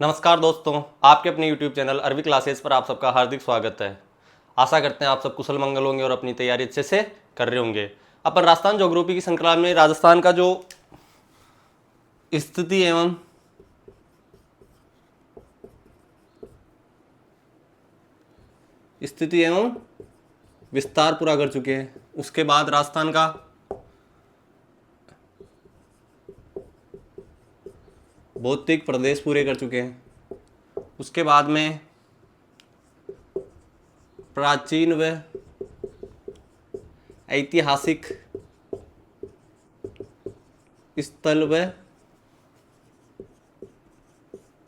नमस्कार दोस्तों, आपके अपने YouTube चैनल अरबी क्लासेस पर आप सबका हार्दिक स्वागत है। आशा करते हैं आप सब कुशल मंगल होंगे और अपनी तैयारी अच्छे से कर रहे होंगे। अपन राजस्थान ज्योग्राफी की श्रृंखला में राजस्थान का जो स्थिति एवं विस्तार पूरा कर चुके हैं। उसके बाद राजस्थान का भौतिक प्रदेश पूरे कर चुके हैं। उसके बाद में प्राचीन व ऐतिहासिक स्थल व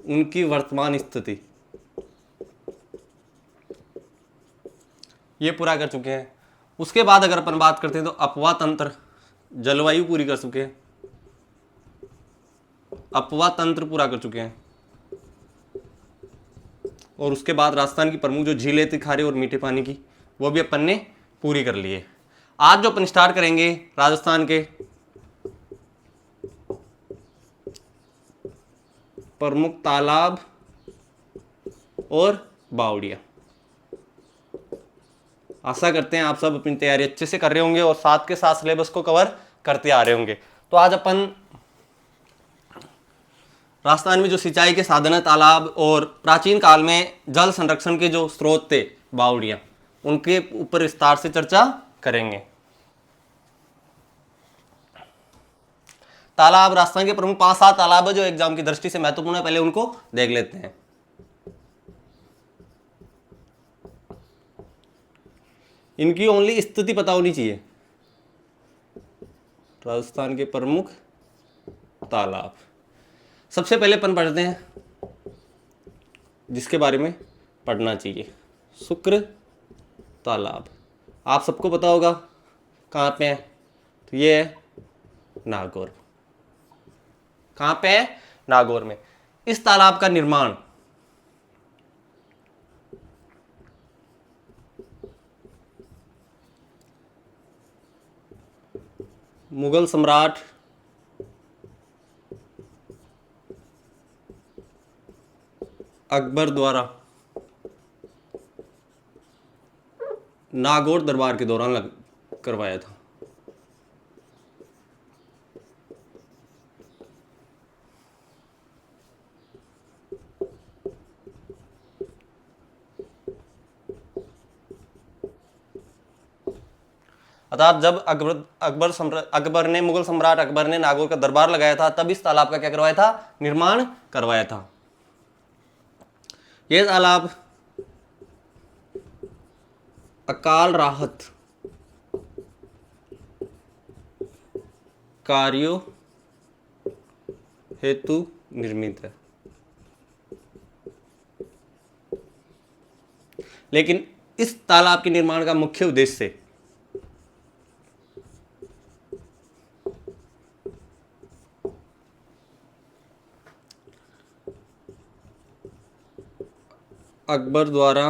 उनकी वर्तमान स्थिति ये पूरा कर चुके हैं। उसके बाद अगर अपन बात करते हैं तो अपवाह तंत्र, जलवायु पूरी कर चुके हैं। अपवाह तंत्र पूरा कर चुके हैं। और उसके बाद राजस्थान की प्रमुख जो झीलें थी खारे और मीठे पानी की, वो भी अपन ने पूरी कर ली है। आज जो अपन स्टार्ट करेंगे राजस्थान के प्रमुख तालाब और बावड़ियां। आशा करते हैं आप सब अपनी तैयारी अच्छे से कर रहे होंगे और साथ के साथ सिलेबस को कवर करते आ रहे होंगे। तो आज अपन राजस्थान में जो सिंचाई के साधन है, तालाब और प्राचीन काल में जल संरक्षण के जो स्रोत थे बावड़ियां, उनके ऊपर विस्तार से चर्चा करेंगे। तालाब, राजस्थान के प्रमुख 5-7 तालाब है जो एग्जाम की दृष्टि से महत्वपूर्ण है, पहले उनको देख लेते हैं। इनकी ओनली स्थिति पता होनी चाहिए। राजस्थान के प्रमुख तालाब, सबसे पहले अपन पढ़ते हैं जिसके बारे में पढ़ना चाहिए, शुक्र तालाब। आप सबको पता होगा कहाँ पे है, तो ये है नागौर। कहाँ पे है? नागौर में। इस तालाब का निर्माण मुगल सम्राट अकबर द्वारा नागौर दरबार के दौरान करवाया था। अर्थात जब अकबर ने, मुगल सम्राट अकबर ने नागौर का दरबार लगाया था, तब इस तालाब का क्या करवाया था? निर्माण करवाया था। यह तालाब अकाल राहत कार्यों हेतु निर्मित है। लेकिन इस तालाब के निर्माण का मुख्य उद्देश्य अकबर द्वारा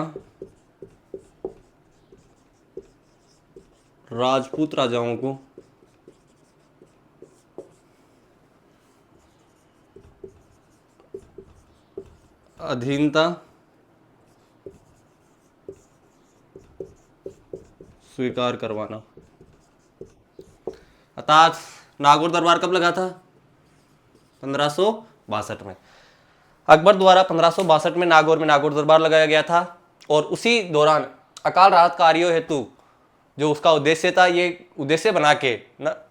राजपूत राजाओं को अधीनता स्वीकार करवाना। अर्थात नागौर दरबार कब लगा था? 1562 में। अकबर द्वारा 1562 में नागौर दरबार लगाया गया था और उसी दौरान अकाल राहत कार्यों हेतु जो उसका उद्देश्य था, ये उद्देश्य बना के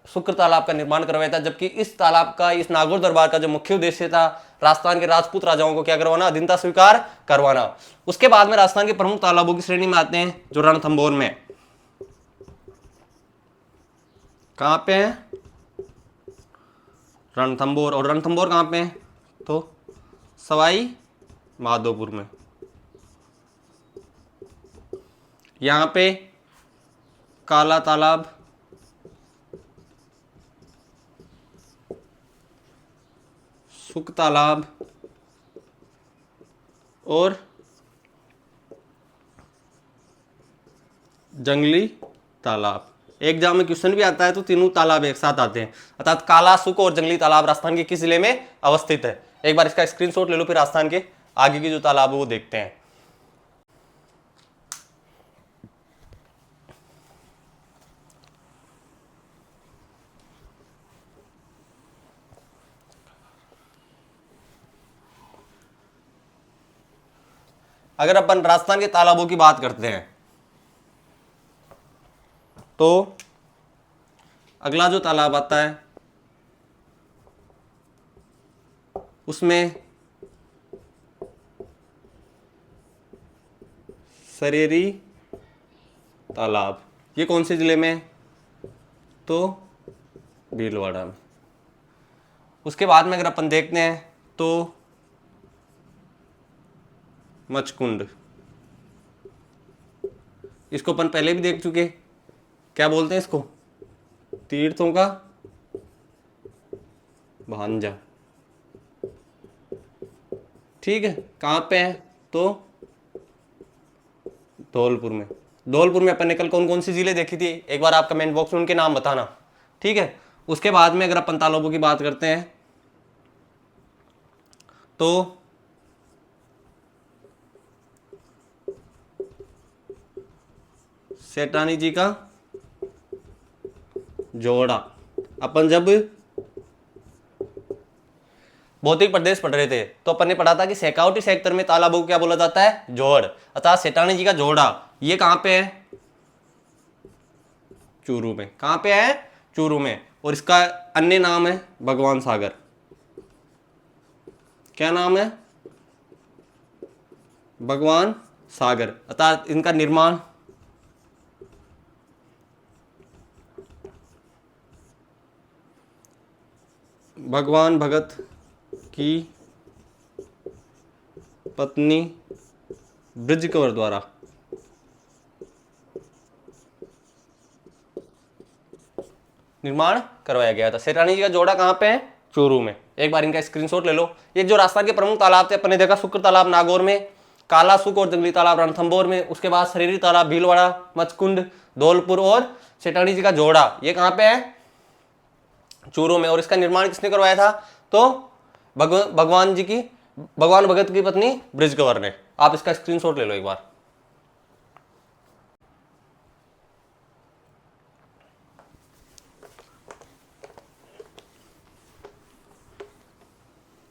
शुक्र तालाब का निर्माण करवाया था। जबकि इस तालाब का, इस नागौर दरबार का जो मुख्य उद्देश्य था, राजस्थान के राजपूत राजाओं को क्या करवाना? अधीनता स्वीकार करवाना। उसके बाद में राजस्थान के प्रमुख तालाबों की श्रेणी में आते हैं जो रणथंभौर में। कहां पे है? रणथंभौर। और रणथंभौर कहां पे है? तो सवाई माधोपुर में। यहां पे काला तालाब, सुक तालाब और जंगली तालाब। एग्जाम में क्वेश्चन भी आता है तो तीनों तालाब एक साथ आते हैं। अर्थात काला, सुक और जंगली तालाब राजस्थान के किस जिले में अवस्थित है? एक बार इसका स्क्रीनशॉट ले लो, फिर राजस्थान के आगे के जो तालाब है वो देखते हैं। अगर अपन राजस्थान के तालाबों की बात करते हैं तो अगला जो तालाब आता है उसमें सरेरी तालाब, ये कौन से जिले में? तो भीलवाड़ा में। उसके बाद में अगर अपन देखते हैं तो मचकुंड, इसको अपन पहले भी देख चुके, क्या बोलते हैं इसको? तीर्थों का भांजा। ठीक है, कहाँ पे है? तो धौलपुर में। धौलपुर में अपन ने कल कौन कौन सी जिले देखी थी, एक बार आप कमेंट बॉक्स में उनके नाम बताना। ठीक है, उसके बाद में अगर अपन तालाबों की बात करते हैं तो सेठानी जी का जोड़ा। अपन जब भौतिक प्रदेश पढ़ रहे थे तो अपन ने पढ़ा था कि शेखावटी सेक्टर में तालाबों को क्या बोला जाता है? जोड़। अर्थात सेठानी जी का जोड़ा ये कहां पे है? चूरू में। कहां पे है? चूरू में। और इसका अन्य नाम है भगवान सागर। क्या नाम है? भगवान सागर। अर्थात इनका निर्माण भगवान भगत की पत्नी ब्रज कंवर द्वारा निर्माण करवाया गया था। सेठानी जी का जोड़ा कहाँ पे है? चूरू में। एक बार इनका स्क्रीनशॉट ले लो। ये जो राजस्थान के प्रमुख तालाब थे, अपन ने देखा शुक्र तालाब नागौर में, काला सुक और जंगली तालाब रणथंभौर में, उसके बाद सरेरी तालाब भीलवाड़ा, मचकुंड धौलपुर और सेठानी जी का जोड़ा ये कहाँ पे है? चूरू में। और इसका निर्माण किसने करवाया था? तो भगवान भगत की पत्नी ब्रज कंवर ने। आप इसका स्क्रीनशॉट ले लो एक बार।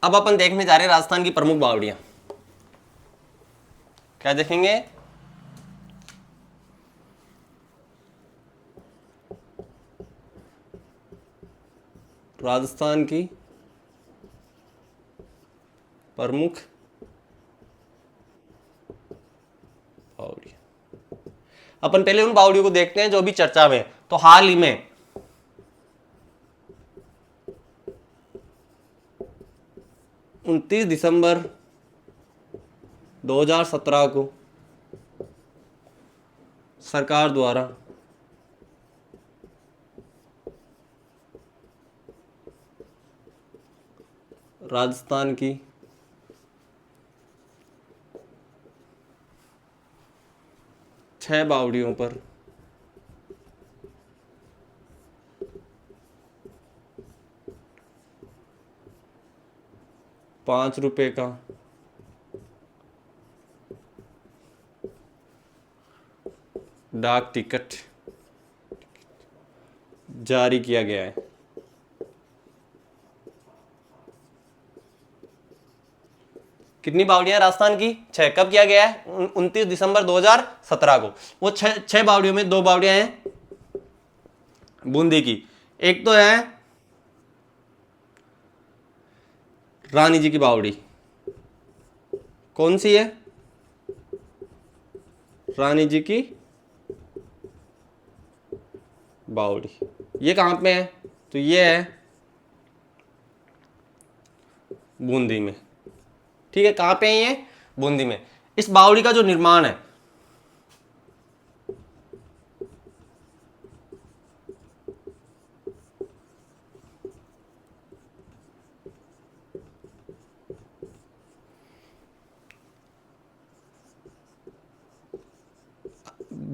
अब अपन देखने जा रहे हैं राजस्थान की प्रमुख बावड़ियां। क्या देखेंगे? राजस्थान की प्रमुख बावड़ियां। अपन पहले उन बावड़ियों को देखते हैं जो अभी चर्चा में। तो हाल ही में 29 दिसंबर 2017 को सरकार द्वारा राजस्थान की छह बावड़ियों पर ₹5 का डाक टिकट जारी किया गया है। कितनी बावड़ियां राजस्थान की? 6। कब किया गया है? 29 दिसंबर 2017 को। वो छह बावड़ियों में 2 बावड़ियां हैं बूंदी की। एक तो है रानी जी की बावड़ी। कौन सी है? रानी जी की बावड़ी। ये कहां पे है? तो ये है बूंदी में। ठीक है, कहां पे है ये? बूंदी में। इस बावड़ी का जो निर्माण है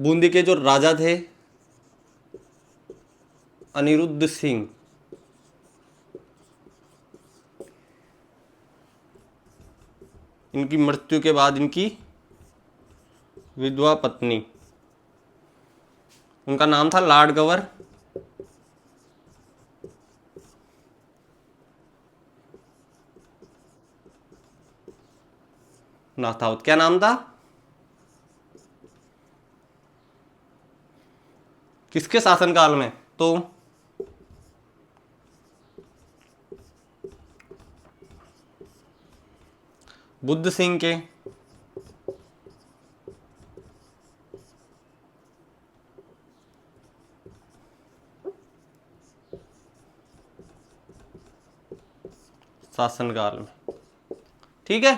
बूंदी के जो राजा थे अनिरुद्ध सिंह, इनकी मृत्यु के बाद इनकी विधवा पत्नी, उनका नाम था लाडगवर नाथावत। क्या नाम था? किसके शासनकाल में? तो बुद्ध सिंह के। शासनकाल में। ठीक है।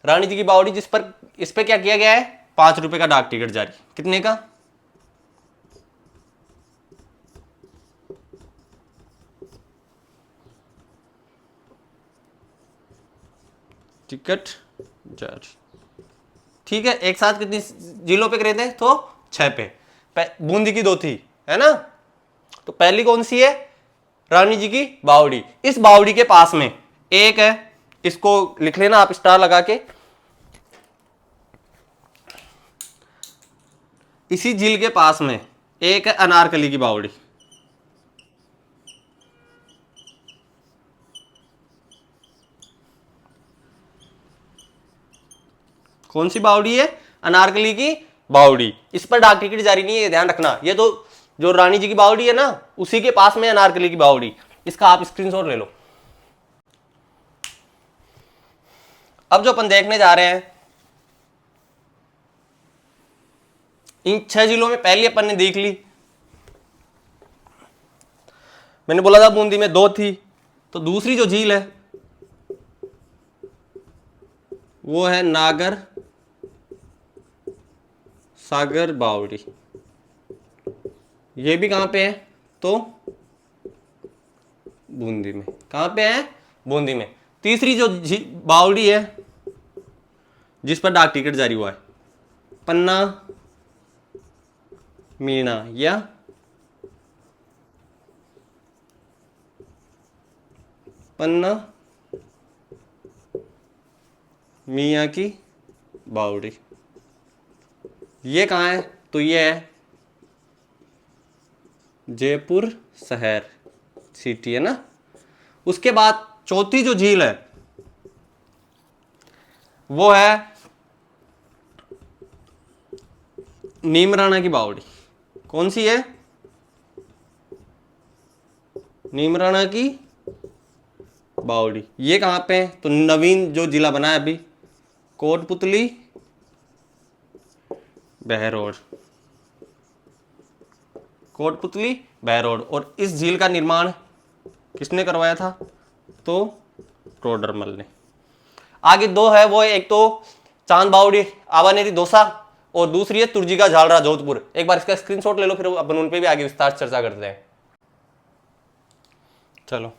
रानी जी की बावड़ी, जिस पर इस पे क्या किया गया है, 5 रुपए का डाक टिकट जारी। कितने का? टिकट जारी। ठीक है। एक साथ कितनी जिलों पे करे थे? तो 6 पे। बूंदी की 2 थी, है ना? तो पहली कौन सी है? रानी जी की बावड़ी। इस बावड़ी के पास में एक है, इसको लिख लेना आप स्टार लगा के। इसी झील के पास में एक है अनारकली की बावड़ी। कौन सी बावड़ी है? अनारकली की बावड़ी। इस पर डाक टिकट जारी नहीं है, ध्यान रखना। ये तो जो रानी जी की बावड़ी है ना, उसी के पास में अनारकली की बावड़ी। इसका आप स्क्रीनशॉट ले लो। अब जो अपन देखने जा रहे हैं, इन 6 जिलों में पहली अपन ने देख ली। मैंने बोला था बूंदी में 2 थी, तो दूसरी जो झील है वो है नागर सागर बावड़ी। ये भी कहां पे है? तो बूंदी में। कहां पे है? बूंदी में। तीसरी जो बावड़ी है जिस पर डाक टिकट जारी हुआ है, पन्ना मीणा या पन्ना मियाँ की बावड़ी। ये कहाँ है? तो ये है जयपुर शहर, सिटी, है ना? उसके बाद चौथी जो झील है वो है नीमराणा की बावड़ी। कौन सी है? नीमराणा की बावड़ी। ये कहां पे है? तो नवीन जो जिला बना है अभी, कोटपुतली बहरोड। कोटपुतली बहरोड। और इस झील का निर्माण किसने करवाया था? तो टोडरमल ने। आगे 2 है, वो एक तो चांद बावड़ी आवानेरी दौसा, और दूसरी है तुर्जी का झालरा जोधपुर। एक बार इसका स्क्रीनशॉट ले लो, फिर अपन उन पे भी आगे विस्तार चर्चा करते हैं। चलो।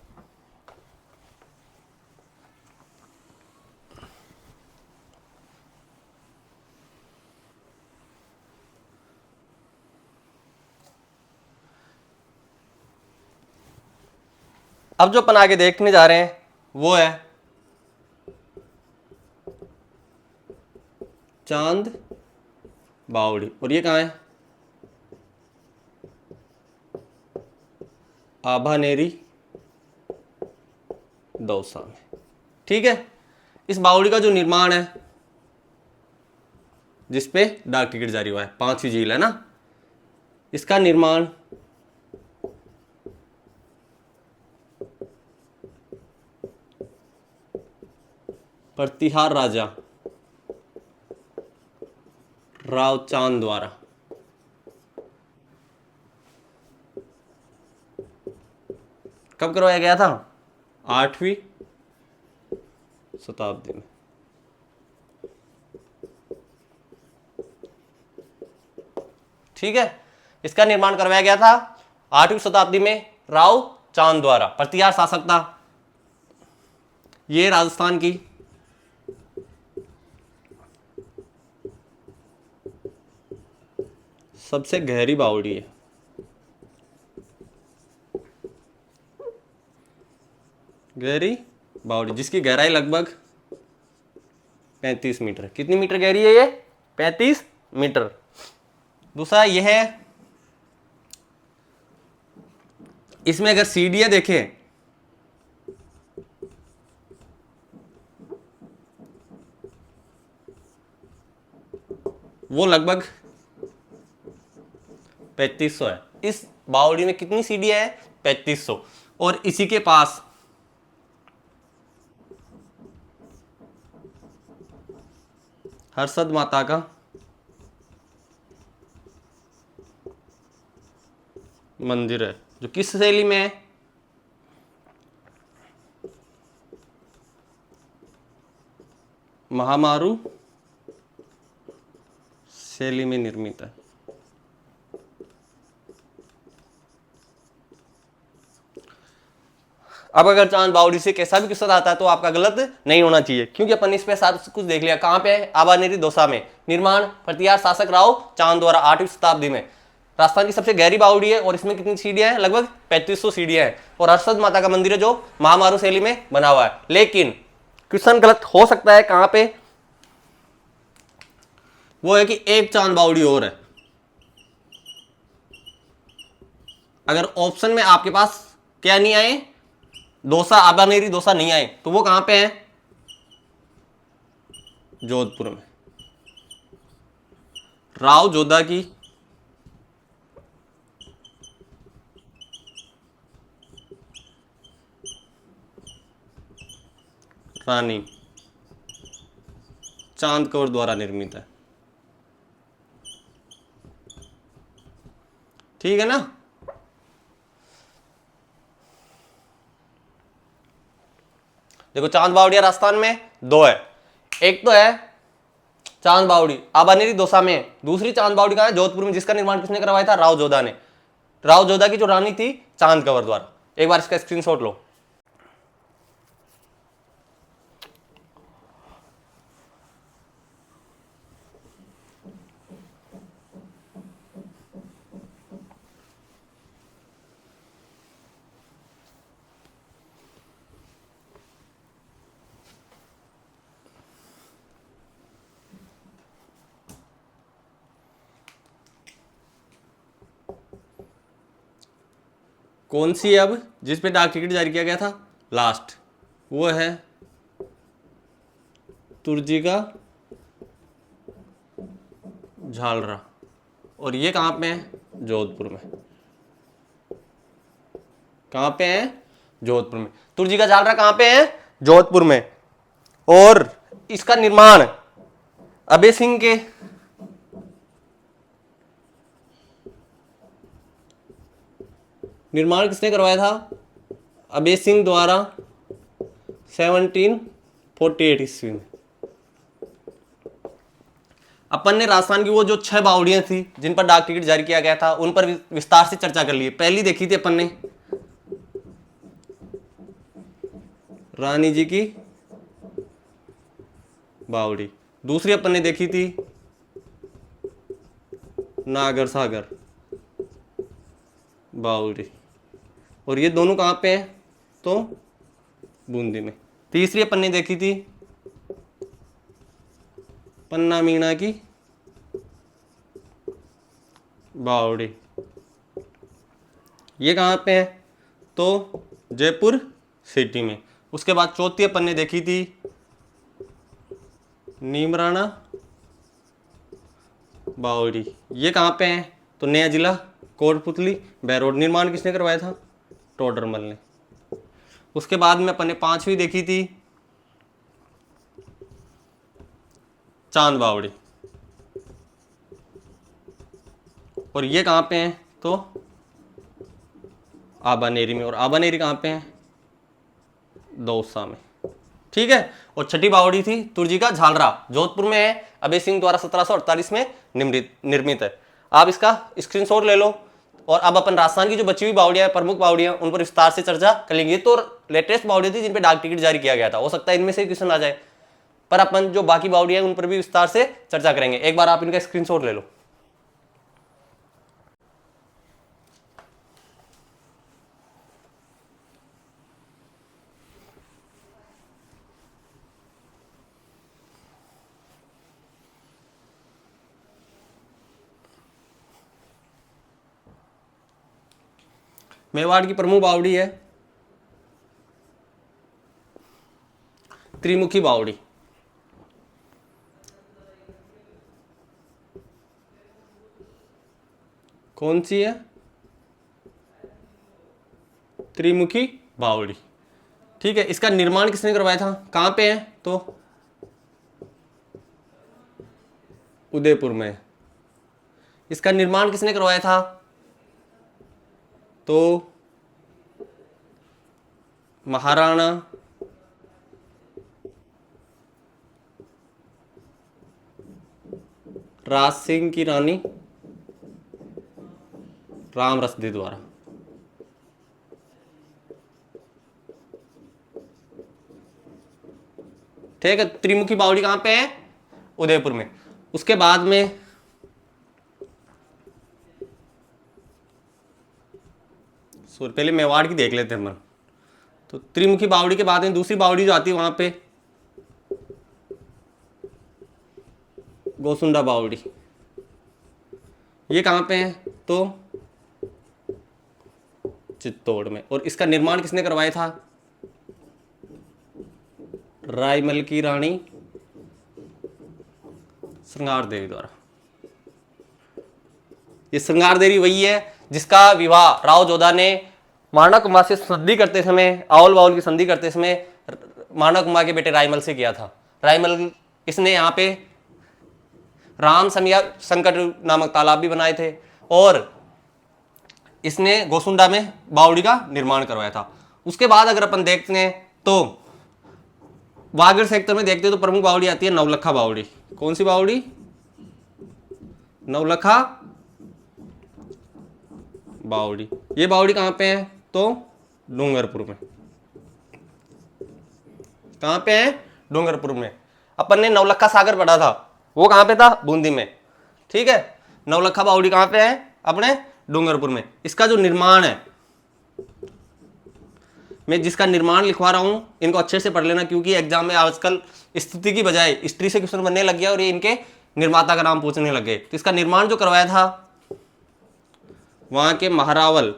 अब जो अपन आगे देखने जा रहे हैं वो है चांद बावड़ी। और ये कहाँ है? आभानेरी दौसा में। ठीक है। इस बावड़ी का जो निर्माण है, जिसपे डाक टिकट जारी हुआ है, 5वीं झील है ना, इसका निर्माण प्रतिहार राजा राव चांद द्वारा कब करवाया गया था? 8वीं शताब्दी में। ठीक है। इसका निर्माण करवाया गया था 8वीं शताब्दी में राव चांद द्वारा। प्रतिहार शासक था। ये राजस्थान की सबसे गहरी बावड़ी है। गहरी बावड़ी जिसकी गहराई लगभग 35 मीटर। कितनी मीटर गहरी है ये? 35 मीटर। दूसरा यह है, इसमें अगर सीढ़ियां देखें वो लगभग 3500 है। इस बावड़ी में कितनी सीढ़ियां है? 3500। और इसी के पास हर्षद माता का मंदिर है, जो किस शैली में है? महामारू शैली में निर्मित है। अब अगर चांद बावड़ी से कैसा भी क्वेश्चन आता है तो आपका गलत नहीं होना चाहिए, क्योंकि अपन इस पे सारा कुछ देख लिया। कहां पे है? आबानेरी दौसा में। निर्माण प्रतिहार शासक राव चांद द्वारा 8वीं शताब्दी में। राजस्थान की सबसे गहरी बावड़ी है और इसमें कितनी सीढ़ियां हैं? लगभग 3500 सीढ़ियां हैं। और हर्षद माता का मंदिर है जो महामारू शैली में बना हुआ है। लेकिन क्वेश्चन गलत हो सकता है कहां पे? वो है कि एक चांद बावड़ी और है। अगर ऑप्शन में आपके पास क्या नहीं आए? दौसा, आबानेरी दौसा नहीं आए, तो वो कहां पे है? जोधपुर में। राव जोधा की रानी चांद कौर द्वारा निर्मित है। ठीक है ना? देखो, चांद बावड़िया राजस्थान में दो है। एक तो है चांद बावड़ी आबानेरी दौसा में, दूसरी चांद बावड़ी कहां है? जोधपुर में, जिसका निर्माण किसने करवाया था? राव जोधा ने। राव जोधा की जो रानी थी चांद कंवर द्वारा। एक बार इसका स्क्रीनशॉट लो। कौन सी है अब जिस पे डाक टिकट जारी किया गया था? लास्ट। वो है तुर्जी का झालरा। और ये कहां पे है? जोधपुर में। कहां पे है? जोधपुर में। तुर्जी का झालरा कहां पे है? जोधपुर में। और इसका निर्माण अभय सिंह के निर्माण किसने करवाया था? अभय सिंह द्वारा 1748 ईस्वी में। अपन ने राजस्थान की वो जो 6 बावड़ियां थी जिन पर डाक टिकट जारी किया गया था उन पर विस्तार से चर्चा कर ली। पहली देखी थी अपन ने रानी जी की बावड़ी, दूसरी अपन ने देखी थी नागर सागर बावड़ी, और ये दोनों कहां पे हैं? तो बूंदी में। तीसरी अपन ने देखी थी पन्ना मीणा की बावड़ी, ये कहां पे है? तो जयपुर सिटी में। उसके बाद चौथी अपन ने देखी थी नीमराणा बावड़ी, ये कहां पे है? तो नया जिला कोटपुतली बैरोड। निर्माण किसने करवाया था? टोडरमल ने। उसके बाद में अपन ने पांचवी देखी थी चांद बावड़ी, और ये कहां पे है? तो आबानेरी में। और आबानेरी कहां पे है? दौसा में। ठीक है। और छठी बावड़ी थी तुर्जी का झालरा, जोधपुर में है। अभय सिंह द्वारा 1748 में निर्मित है। आप इसका स्क्रीनशॉट ले लो। और अब अपन राजस्थान की जो बची हुई बावड़ियां, प्रमुख बावड़ियां, उन पर विस्तार से चर्चा कर लेंगे। ये तो लेटेस्ट बावड़ी थी जिन पे डाक टिकट जारी किया गया था, हो सकता है इनमें से क्वेश्चन आ जाए, पर अपन जो बाकी बावड़ियां उन पर भी विस्तार से चर्चा करेंगे। एक बार आप इनका स्क्रीनशॉट ले लो। मेवाड़ की प्रमुख बावड़ी है त्रिमुखी बावड़ी। कौन सी है? त्रिमुखी बावड़ी। ठीक है, इसका निर्माण किसने करवाया था? कहां पे है? तो उदयपुर में। इसका निर्माण किसने करवाया था? तो महाराणा राज सिंह की रानी राम रसदे द्वारा। ठीक है, त्रिमुखी बावड़ी कहां पे है? उदयपुर में। उसके बाद में पहले मेवाड़ की देख लेते हैं हम। तो त्रिमुखी बावड़ी के बाद में दूसरी बावड़ी जो आती है वहां पे गोसुंडा बावड़ी। ये कहां पे है? तो चित्तौड़ में। और इसका निर्माण किसने करवाया था? रायमल की रानी श्रृंगार देवी द्वारा। ये श्रृंगार देवी वही है जिसका विवाह राव जोधा ने माणा कुमार से संधि करते समय, आओल बाउल की संधि करते समय माणा कुमार के बेटे रायमल से किया था। रायमल इसने यहाँ पे राम समिया संकट नामक तालाब भी बनाए थे और इसने गोसुंडा में बावड़ी का निर्माण करवाया था। उसके बाद अगर अपन देखते हैं तो वागड़ सेक्टर में देखते हैं तो प्रमुख बावड़ी आती है नवलखा बावड़ी। कौन सी बावड़ी? नवलखा बावड़ी। ये बावड़ी कहां पे है? तो डूंगरपुर में। कहां पे है? डूंगरपुर में। अपन ने नवलखा सागर पढ़ा था, वो कहां पे था? बूंदी में। ठीक है, नवलखा बावड़ी कहां पे है? अपने डूंगरपुर में। इसका जो निर्माण है, मैं जिसका निर्माण लिखवा रहा हूं इनको अच्छे से पढ़ लेना, क्योंकि एग्जाम में आजकल स्थिति की बजाय हिस्ट्री से क्वेश्चन बनने लग गया और ये इनके निर्माता का नाम पूछने लग गए। तो इसका निर्माण जो करवाया था वहां के महारावल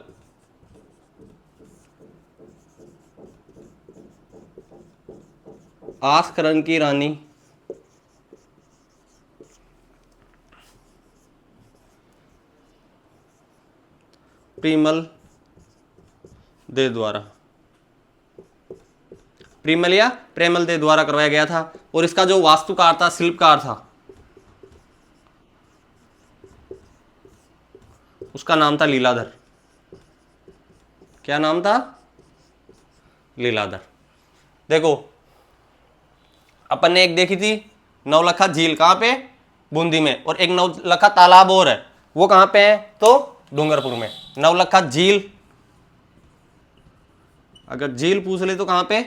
आस्करण की रानी प्रिमल दे द्वारा, प्रिमल या प्रेमल दे द्वारा करवाया गया था। और इसका जो वास्तुकार था, शिल्पकार था, उसका नाम था लीलाधर। क्या नाम था? लीलाधर। देखो अपन ने एक देखी थी नवलखा झील, कहां पे? बूंदी में। और एक नवलखा तालाब और है, वो कहां पे है? तो डूंगरपुर में। नवलखा झील, अगर झील पूछ ले तो कहां पे?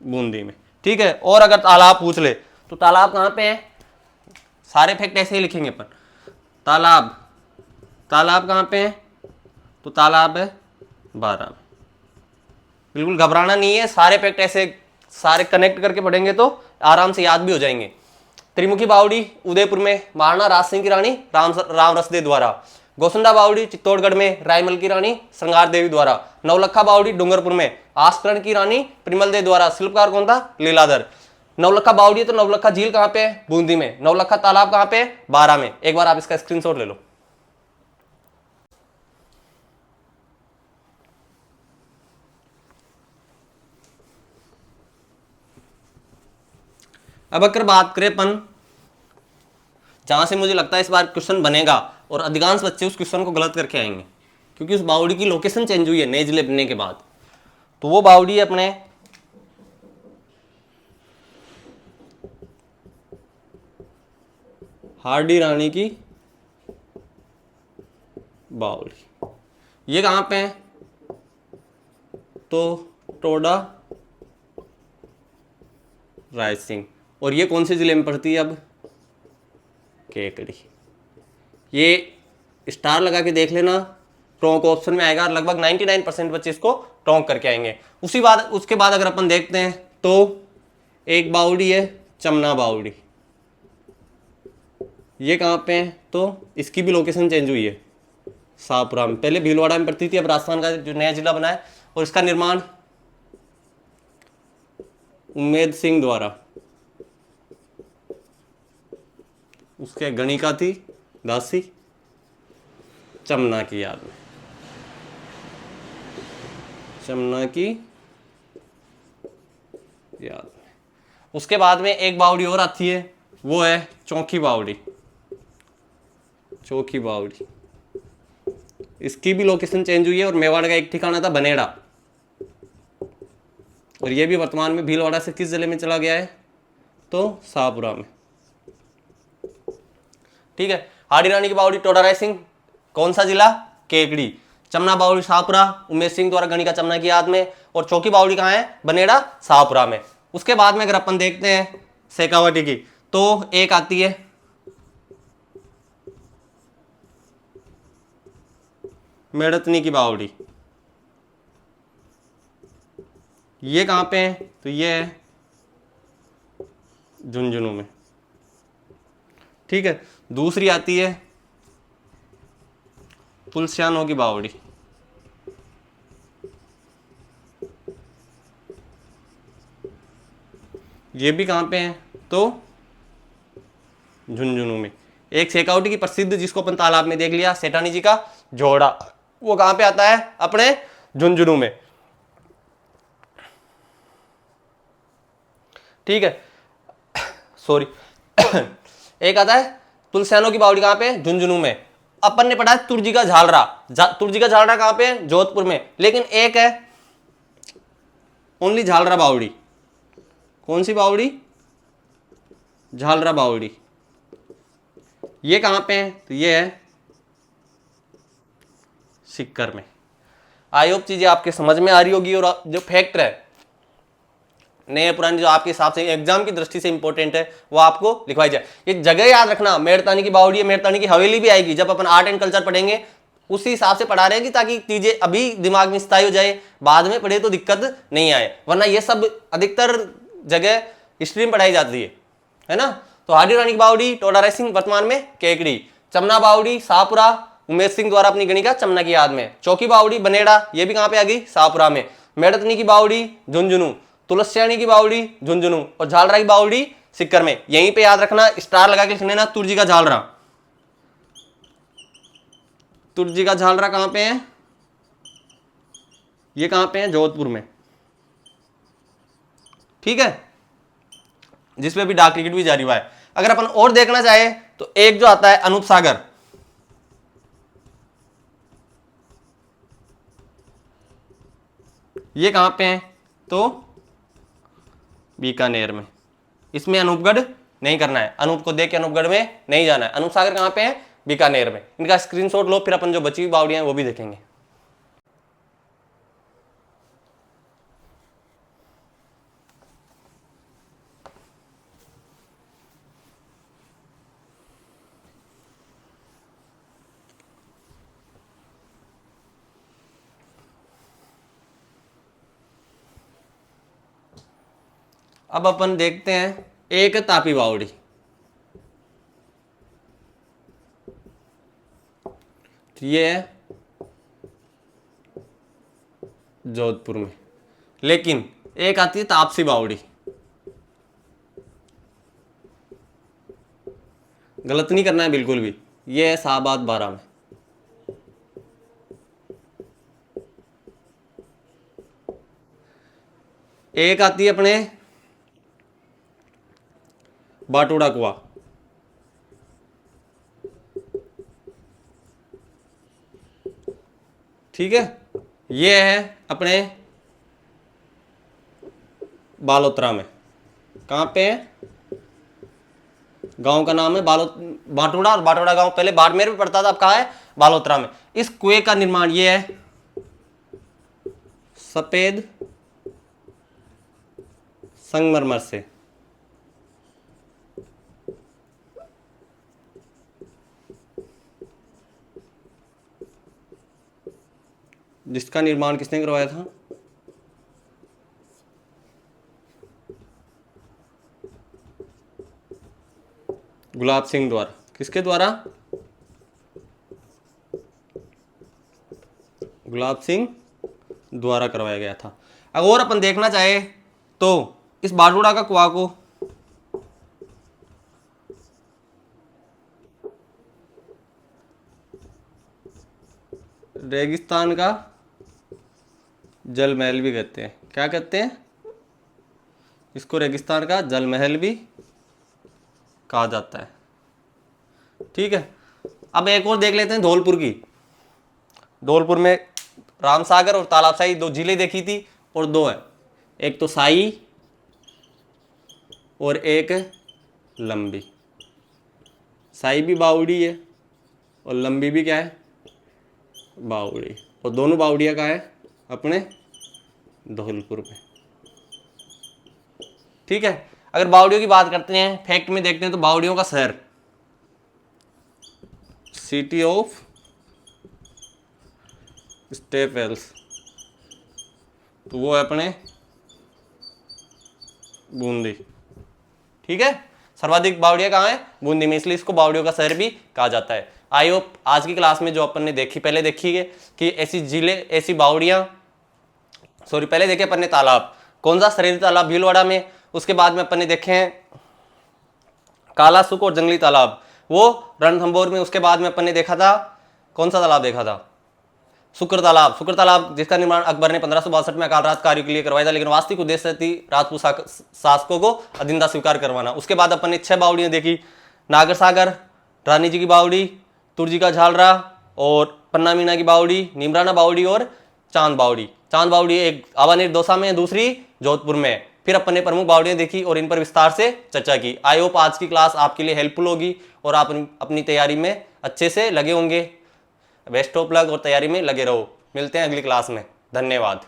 बूंदी में। ठीक है, और अगर तालाब पूछ ले तो तालाब कहां पे है? सारे फैक्ट ऐसे ही लिखेंगे अपन। तालाब, तालाब कहां पे है? तो तालाब है बारा में। बिल्कुल घबराना नहीं है, सारे फैक्ट ऐसे सारे कनेक्ट करके पढ़ेंगे तो आराम से याद भी हो जाएंगे। त्रिमुखी बावड़ी उदयपुर में महाराणा राज सिंह की रानी राम रसदे द्वारा। गोसुंडा बावड़ी चित्तौड़गढ़ में रायमल की रानी श्रृंगार देवी द्वारा। नवलखा बावड़ी डूंगरपुर में आस्करण की रानी प्रिमल दे द्वारा। शिल्पकार कौन था? लीलाधर। नवलखा बावड़ी तो नवलखा झील कहां पे है? बूंदी में। नवलखा तालाब कहां पे है? बारा में। एक बार आप इसका स्क्रीनशॉट ले लो। अब अगर बात करें अपन जहां से मुझे लगता है इस बार क्वेश्चन बनेगा और अधिकांश बच्चे उस क्वेश्चन को गलत करके आएंगे, क्योंकि उस बावड़ी की लोकेशन चेंज हुई है नए जिले बनने के बाद। तो वो बावड़ी है अपने हार्डी रानी की बावड़ी। ये कहां पे है? तो टोडा रायसिंह। और ये कौन से जिले में पड़ती है? अब केकड़ी। ये स्टार लगा के देख लेना, टोंक ऑप्शन में आएगा। लगभग 99% बच्चे इसको टोंक करके आएंगे। उसके बाद अगर अपन देखते हैं तो एक बावड़ी है चमना बावड़ी। ये कहां पे है? तो इसकी भी लोकेशन चेंज हुई है, शाहपुरा में। पहले भीलवाड़ा में पड़ती थी, अब राजस्थान का जो नया जिला बना है। और इसका निर्माण उम्मेद सिंह द्वारा, उसके गणिका थी दासी चमना की याद में, चमना की याद में। उसके बाद में एक बावड़ी और आती है, वो है चौकी बावड़ी। चौकी बावड़ी, इसकी भी लोकेशन चेंज हुई है और मेवाड़ का एक ठिकाना था बनेड़ा, और ये भी वर्तमान में भीलवाड़ा से किस जिले में चला गया है, तो शाहपुरा में। ठीक है। हाड़ी रानी की बावड़ी टोडा राय सिंह, कौन सा जिला, केकड़ी। चमना बावड़ी शाहपुरा, उमेश सिंह द्वारा गणिका चमना की याद में। और चौकी बावड़ी कहाँ है, बनेड़ा शाहपुरा में। उसके बाद में अगर अपन देखते हैं शेखावटी की, तो एक आती है मेड़तनी की बावड़ी। ये कहाँ पे है, तो ये है झुंझुनू में। ठीक है। दूसरी आती है पुलसियानों की बावड़ी। ये भी कहाँ पे है, तो झुंझुनू में। एक शेखावटी की प्रसिद्ध, जिसको अपन तालाब में देख लिया, सेठानी जी का जोड़ा, वो कहाँ पे आता है, अपने झुंझुनू में। ठीक है, सॉरी। एक आता है तुलसियानों की बावड़ी, कहाँ पे, झुंझुनू में। अपन ने पढ़ा है तुर्जी का झालरा, तुर्जी का झालरा कहाँ पे है, जोधपुर में। लेकिन एक है ओनली झालरा बावड़ी। कौन सी बावड़ी, झालरा बावड़ी। ये कहाँ पे है, तो ये है सिक्कर में। आई होप चीजें आपके समझ में आ रही होगी। और जो फैक्ट है नए पुराने, जो आपके हिसाब से एग्जाम की दृष्टि से इंपॉर्टेंट है, वो आपको लिखवाई जाए। ये जगह याद रखना, मेड़तानी की बावड़ी है, मेड़तानी की हवेली भी आएगी जब अपन आर्ट एंड कल्चर पढ़ेंगे, उसी हिसाब से पढ़ा रहे हैं कि ताकि चीजें अभी दिमाग में स्थायी हो जाए, बाद में पढ़े तो दिक्कत नहीं आए। वरना ये सब अधिकतर जगह हिस्ट्री में पढ़ाई जाती है ना। तो हाड़ी रानी की बावड़ी टोडा राय सिंह, वर्तमान में केकड़ी। चमना बावड़ी शाहपुरा, उमेश सिंह द्वारा अपनी गणिका चमना की याद में। चौकी बावड़ी बनेड़ा, ये भी कहाँ पे आ गई, शाहपुरा में। मेड़तनी की बावड़ी झुंझुनू, तुलसियानी की बावड़ी झुंझुनू, और झालरा की बावड़ी सिक्कर में। यहीं पे याद रखना, स्टार लगा के लिखने ना, तुर्जी का झालरा। तुर्जी का झालरा कहां पे है, ये कहां पे है, जोधपुर में। ठीक है, जिसपे भी डाक टिकट भी जारी हुआ है। अगर अपन और देखना चाहे तो एक जो आता है अनूप सागर, ये कहां पे है, तो बीकानेर में। इसमें अनूपगढ़ नहीं करना है, अनूप को देख के अनूपगढ़ में नहीं जाना है। अनूप सागर कहां पे है, बीकानेर में। इनका स्क्रीनशॉट लो, फिर अपन जो बची हुई बावड़ियां हैं वो भी देखेंगे। अब अपन देखते हैं एक तापी बावड़ी। ये है जोधपुर में। लेकिन एक आती है तापसी बावड़ी, गलत नहीं करना है बिल्कुल भी। ये है शाहबाद बारा में। एक आती है अपने बाटूड़ा कुआ, ठीक है। ये है अपने बालोतरा में। कहां पे है, गांव का नाम है बाटूड़ा, और बाटूड़ा गांव पहले बाड़मेर में पड़ता था, अब कहां है, बालोतरा में। इस कुएं का निर्माण ये है सफेद संगमरमर से। जिसका निर्माण किसने करवाया था, गुलाब सिंह द्वारा। किसके द्वारा, गुलाब सिंह द्वारा करवाया गया था। अगर और अपन देखना चाहे तो इस बाटूड़ा का कुआं को रेगिस्तान का जल महल भी कहते हैं। क्या कहते हैं? इसको रेगिस्तान का जल महल भी कहा जाता है। ठीक है, अब एक और देख लेते हैं धौलपुर की। धौलपुर में रामसागर और तालाबसाई दो जिले देखी थी, और दो है, एक तो साई और एक लंबी। साई भी बावड़ी है और लंबी भी क्या है? बावड़ी। और दोनों बावड़िया का है अपने धौलपुर में। ठीक है, अगर बावड़ियों की बात करते हैं, फैक्ट में देखते हैं, तो बावड़ियों का शहर, सिटी ऑफ स्टेपल्स, तो वो है अपने बूंदी। ठीक है, सर्वाधिक बावड़िया कहाँ है? बूंदी में, इसलिए इसको बावड़ियों का शहर भी कहा जाता है। आई होप आज की क्लास में जो अपन ने देखी, पहले देखी है कि ऐसी जिले, ऐसी बावड़ियां, सॉरी पहले देखे अपन ने तालाब, कौन सा? सरेली तालाब भीलवाड़ा में। उसके बाद में अपन ने देखे हैं काला सुख और जंगली तालाब, वो रणथंभौर में। उसके बाद में अपन ने देखा था, कौन सा तालाब देखा था? शुक्र तालाब। शुक्र तालाब जिसका निर्माण अकबर ने 1562 में अकाल रात कार्यों के लिए करवाया था, लेकिन वास्तविक उद्देश्य थी राजपूत शासकों को अधीनता स्वीकार करवाना। उसके बाद अपन ने 6 बावड़ियां देखी, नागर सागर, रानी जी की बावड़ी, तुरजी का झालरा, और पन्ना मीना की बावड़ी, नीमराना बावड़ी और चांद बावड़ी। चांद बावड़ी एक आवानेर दौसा में है, दूसरी जोधपुर में। फिर अपन ने प्रमुख बावड़ियां देखी और इन पर विस्तार से चर्चा की। आई होप आज की क्लास आपके लिए हेल्पफुल होगी और आप अपनी तैयारी में अच्छे से लगे होंगे। बेस्ट ऑफ लक और तैयारी में लगे रहो। मिलते हैं अगली क्लास में। धन्यवाद।